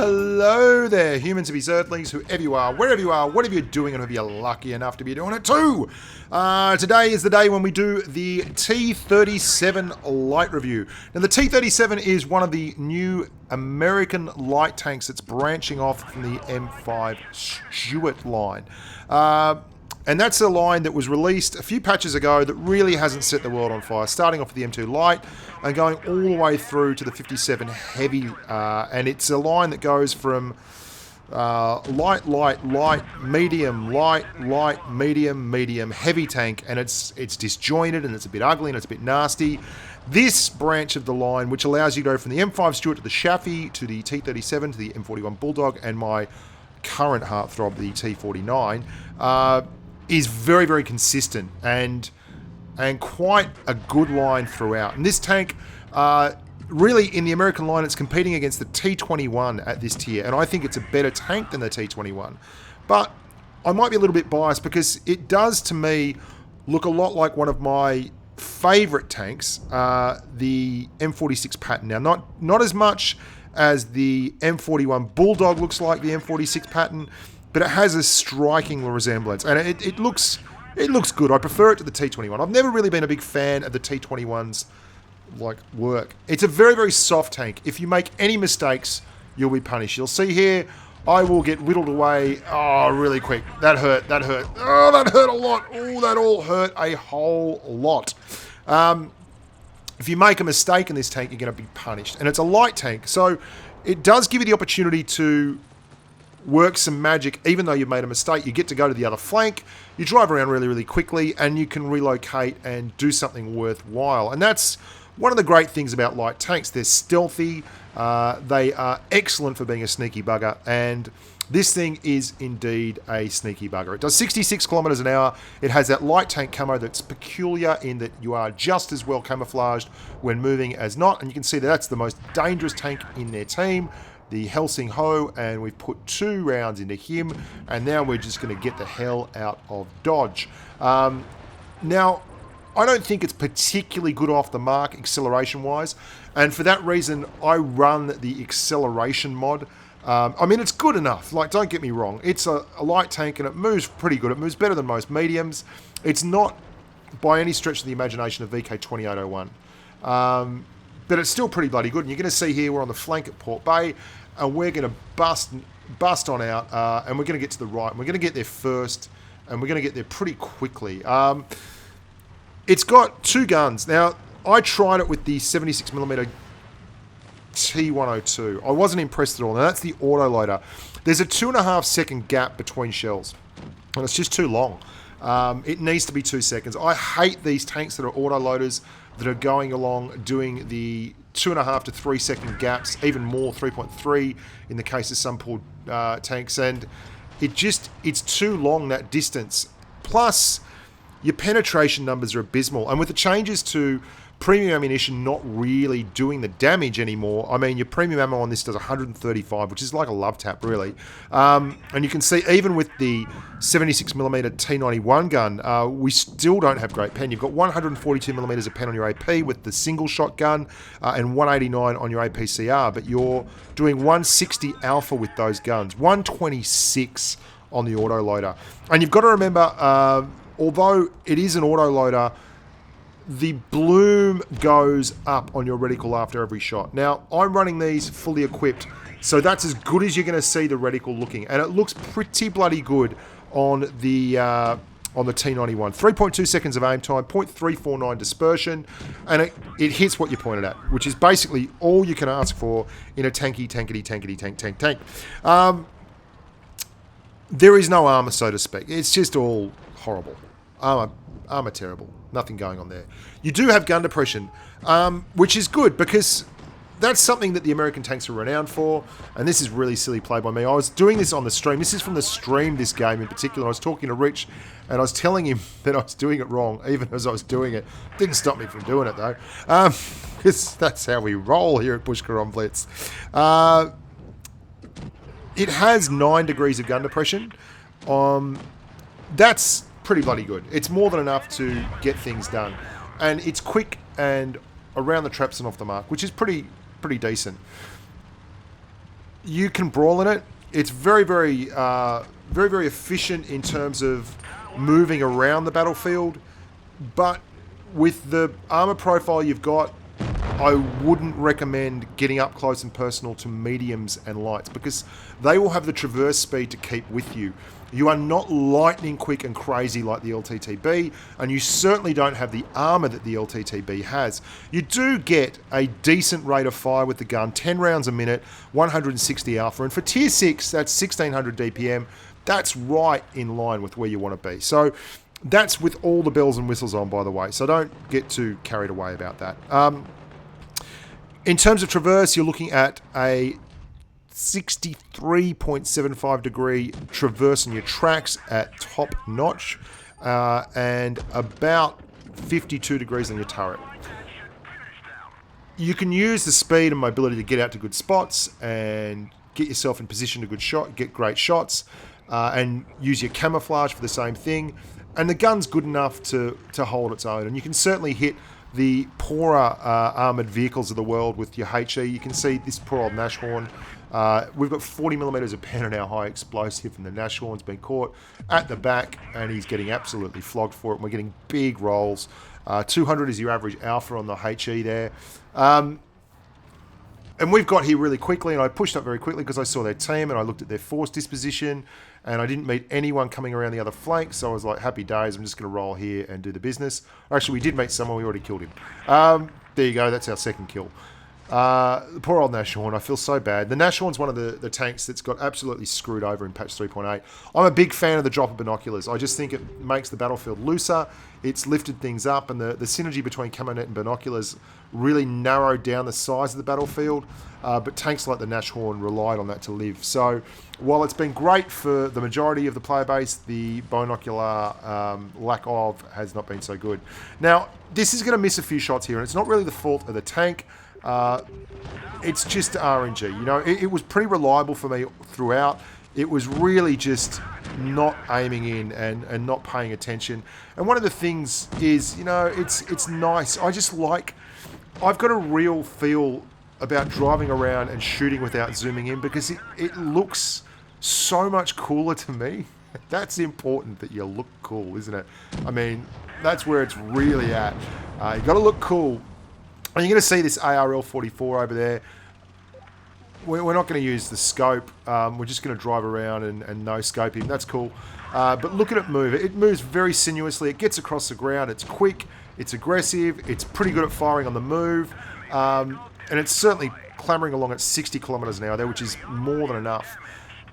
hello there, humans to be Zerglings, whoever you are, wherever you are, whatever you're doing, and if you're lucky enough to be doing it too. Today is the day when we do the T37 light review. Now, the T37 is one of the new American light tanks that's branching off from the M5 Stuart line. And that's a line that was released a few patches ago that really hasn't set the world on fire, starting off with the M2 Light and going all the way through to the 57 Heavy. And it's a line that goes from light, medium, medium, heavy tank, and it's disjointed and it's a bit ugly and it's a bit nasty. This branch of the line, which allows you to go from the M5 Stuart to the Chaffee, to the T37, to the M41 Bulldog, and my current heartthrob, the T49, is very, very consistent and quite a good line throughout. And this tank, really in the American line, it's competing against the T21 at this tier, and I think it's a better tank than the T21. But I might be a little bit biased because it does, to me, look a lot like one of my favourite tanks, the M46 Patton. Now, not as much as the M41 Bulldog looks like the M46 Patton, but it has a striking resemblance, and it looks good. I prefer it to the T21. I've never really been a big fan of the T21's work. It's a very, very soft tank. If you make any mistakes, you'll be punished. You'll see here, I will get whittled away. Oh, really quick. That hurt. Oh, that hurt a lot. Oh, that all hurt a whole lot. If you make a mistake in this tank, you're going to be punished. And it's a light tank, so it does give you the opportunity to work some magic. Even though you've made a mistake, you get to go to the other flank, you drive around really, really quickly, and you can relocate and do something worthwhile. And that's one of the great things about light tanks. They're stealthy, they are excellent for being a sneaky bugger, and this thing is indeed a sneaky bugger. It does 66 kilometers an hour. It has that light tank camo that's peculiar in that you are just as well camouflaged when moving as not, and you can see that that's the most dangerous tank in their team, the Helsing Ho, and we've put 2 rounds into him, and now we're just going to get the hell out of Dodge. Now, I don't think it's particularly good off the mark acceleration-wise, and for that reason, I run the acceleration mod. I mean, it's good enough, don't get me wrong. It's a light tank, and it moves pretty good. It moves better than most mediums. It's not, by any stretch of the imagination, of VK2801. But it's still pretty bloody good. And you're going to see here, we're on the flank at Port Bay, and we're going to bust on out, and we're going to get to the right. And we're going to get there first, and we're going to get there pretty quickly. It's got 2 guns. Now, I tried it with the 76mm T102. I wasn't impressed at all. Now, that's the autoloader. There's a 2.5 second gap between shells, and it's just too long. It needs to be 2 seconds. I hate these tanks that are autoloaders that are going along doing the 2.5 to 3 second gaps, even more, 3.3 in the case of some poor tanks, and it's too long, that distance. Plus, your penetration numbers are abysmal, and with the changes to premium ammunition not really doing the damage anymore. I mean, your premium ammo on this does 135, which is like a love tap, really. And you can see, even with the 76mm T91 gun, we still don't have great pen. You've got 142mm of pen on your AP with the single shot gun, and 189 on your APCR, but you're doing 160 alpha with those guns, 126 on the autoloader. And you've got to remember, although it is an autoloader, the bloom goes up on your reticle after every shot. Now, I'm running these fully equipped, so that's as good as you're going to see the reticle looking, and it looks pretty bloody good on the T91. 3.2 seconds of aim time, 0.349 dispersion, and it hits what you pointed at, which is basically all you can ask for in a tank. There is no armor, so to speak. It's just all horrible. Armor terrible. Nothing going on there. You do have gun depression, which is good because that's something that the American tanks are renowned for, and this is really silly play by me. I was doing this on the stream. This is from the stream, this game in particular. I was talking to Rich, and I was telling him that I was doing it wrong, even as I was doing it. Didn't stop me from doing it, though, because that's how we roll here at Bushka on Blitz. It has 9 degrees of gun depression. That's pretty bloody good. It's more than enough to get things done, and it's quick and around the traps and off the mark, which is pretty decent. You can brawl in it. It's very, very, very efficient in terms of moving around the battlefield. But with the armor profile you've got, I wouldn't recommend getting up close and personal to mediums and lights because they will have the traverse speed to keep with you. You are not lightning quick and crazy like the LTTB, and you certainly don't have the armor that the LTTB has. You do get a decent rate of fire with the gun, 10 rounds a minute, 160 alpha, and for tier 6, that's 1600 DPM. That's right in line with where you want to be. So that's with all the bells and whistles on, by the way, so don't get too carried away about that. In terms of traverse, you're looking at a 63.75 degree traverse on your tracks at top notch, and about 52 degrees on your turret. You can use the speed and mobility to get out to good spots and get yourself in position to get great shots, and use your camouflage for the same thing. And the gun's good enough to hold its own, and you can certainly hit the poorer armoured vehicles of the world with your HE. You can see this poor old Nashorn. We've got 40mm of pen in our high explosive, and the Nashorn's been caught at the back, and he's getting absolutely flogged for it. And we're getting big rolls. 200 is your average alpha on the HE there. And we've got here really quickly, and I pushed up very quickly because I saw their team, and I looked at their force disposition, and I didn't meet anyone coming around the other flank, so I was like, happy days, I'm just going to roll here and do the business. Actually, we did meet someone, we already killed him. There you go, that's our second kill. The poor old Nashorn, I feel so bad. The Nashorn's one of the tanks that's got absolutely screwed over in patch 3.8. I'm a big fan of the drop of binoculars. I just think it makes the battlefield looser. It's lifted things up, and the synergy between camo net and binoculars really narrowed down the size of the battlefield. But tanks like the Nashorn relied on that to live. So while it's been great for the majority of the player base, the binocular lack of has not been so good. Now, this is going to miss a few shots here, and it's not really the fault of the tank. It's just RNG. You know, it was pretty reliable for me throughout. It was really just not aiming in and not paying attention. And one of the things is, you know, it's nice. I just like, I've got a real feel about driving around and shooting without zooming in because it looks so much cooler to me. That's important, that you look cool, isn't it? I mean, that's where it's really at. You got to look cool. And you're going to see this ARL-44 over there. We're not going to use the scope. We're just going to drive around and no-scope him. That's cool. But look at it move. It moves very sinuously. It gets across the ground. It's quick. It's aggressive. It's pretty good at firing on the move. And it's certainly clambering along at 60 kilometers an hour there, which is more than enough.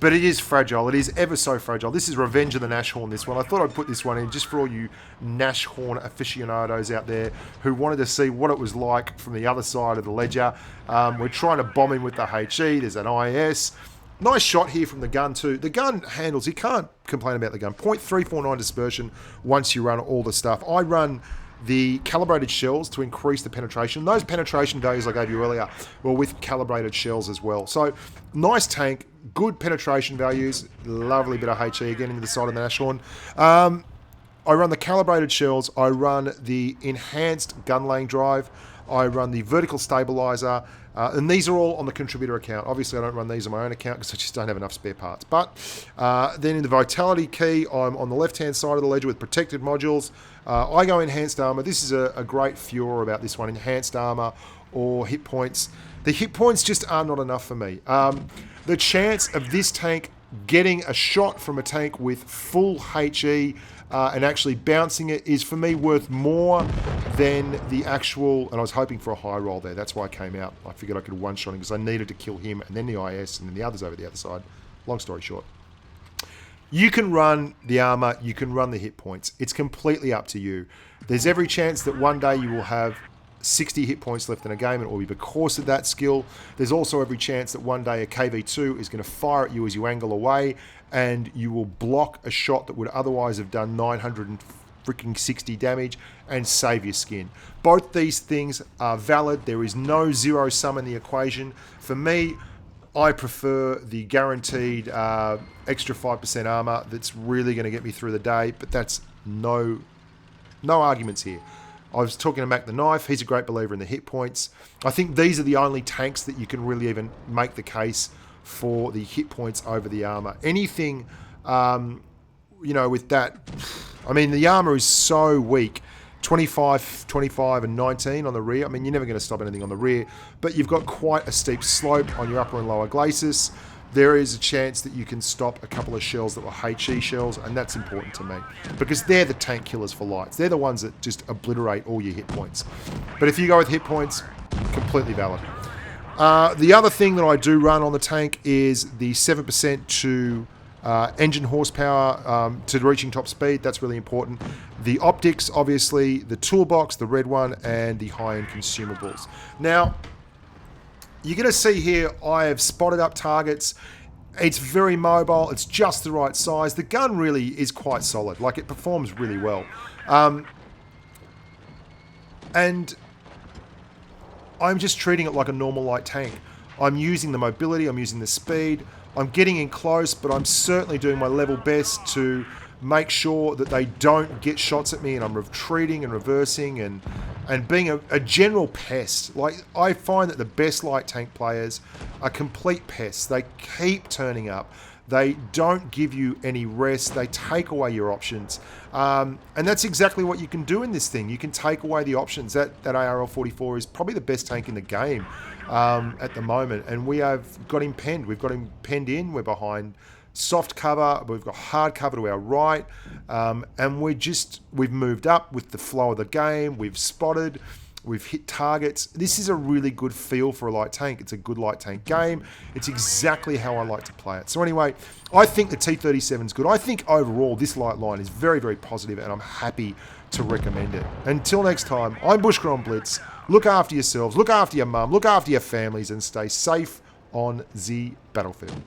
But it is fragile. It is ever so fragile. This is Revenge of the Nashorn, this one. I thought I'd put this one in just for all you Nashorn aficionados out there who wanted to see what it was like from the other side of the ledger. We're trying to bomb him with the HE. There's an IS. Nice shot here from the gun too. The gun handles, you can't complain about the gun. 0.349 dispersion once you run all the stuff. I run the calibrated shells to increase the penetration. Those penetration values I gave you earlier were with calibrated shells as well. So, nice tank, good penetration values, lovely bit of HE again into the side of the Nashorn. I run the calibrated shells, I run the enhanced gun laying drive, I run the vertical stabilizer, and these are all on the contributor account. Obviously, I don't run these on my own account because I just don't have enough spare parts. But then in the vitality key, I'm on the left-hand side of the ledger with protected modules. I go enhanced armor. This is a great furor about this one, enhanced armor or hit points. The hit points just are not enough for me. The chance of this tank getting a shot from a tank with full HE and actually bouncing it is for me worth more than the actual, and I was hoping for a high roll there, that's why I came out. I figured I could one-shot him because I needed to kill him and then the IS and then the others over the other side. Long story short. You can run the armor, you can run the hit points. It's completely up to you. There's every chance that one day you will have 60 hit points left in a game and it will be because of that skill. There's also every chance that one day a KV2 is going to fire at you as you angle away and you will block a shot that would otherwise have done 960 damage and save your skin. Both these things are valid. There is no zero sum in the equation. For me, I prefer the guaranteed extra 5% armor that's really going to get me through the day, but that's no arguments here. I was talking to Mac the Knife. He's a great believer in the hit points. I think these are the only tanks that you can really even make the case for the hit points over the armor. Anything, you know, with that, I mean, the armor is so weak. 25, 25, and 19 on the rear. I mean, you're never going to stop anything on the rear, but you've got quite a steep slope on your upper and lower glacis. There is a chance that you can stop a couple of shells that were HE shells, and that's important to me, because they're the tank killers for lights. They're the ones that just obliterate all your hit points. But if you go with hit points, completely valid. The other thing that I do run on the tank is the 7% to engine horsepower to reaching top speed. That's really important. The optics, obviously, the toolbox, the red one, and the high-end consumables. Now, you're going to see here I have spotted up targets. It's very mobile. It's just the right size. The gun really is quite solid. Like, it performs really well. And I'm just treating it like a normal light tank. I'm using the mobility. I'm using the speed. I'm getting in close, but I'm certainly doing my level best to make sure that they don't get shots at me, and I'm retreating and reversing and being a general pest. Like, I find that the best light tank players are complete pests. They keep turning up. They don't give you any rest. They take away your options. And that's exactly what you can do in this thing. You can take away the options. That ARL-44 is probably the best tank in the game at the moment. And we have got him penned. We've got him penned in. We're behind soft cover. We've got hard cover to our right. And we've moved up with the flow of the game. We've spotted. We've hit targets. This is a really good feel for a light tank. It's a good light tank game. It's exactly how I like to play it. So anyway, I think the T37 is good. I think overall this light line is very, very positive, and I'm happy to recommend it. Until next time, I'm Bushka on Blitz. Look after yourselves, look after your mum, look after your families, and stay safe on the battlefield.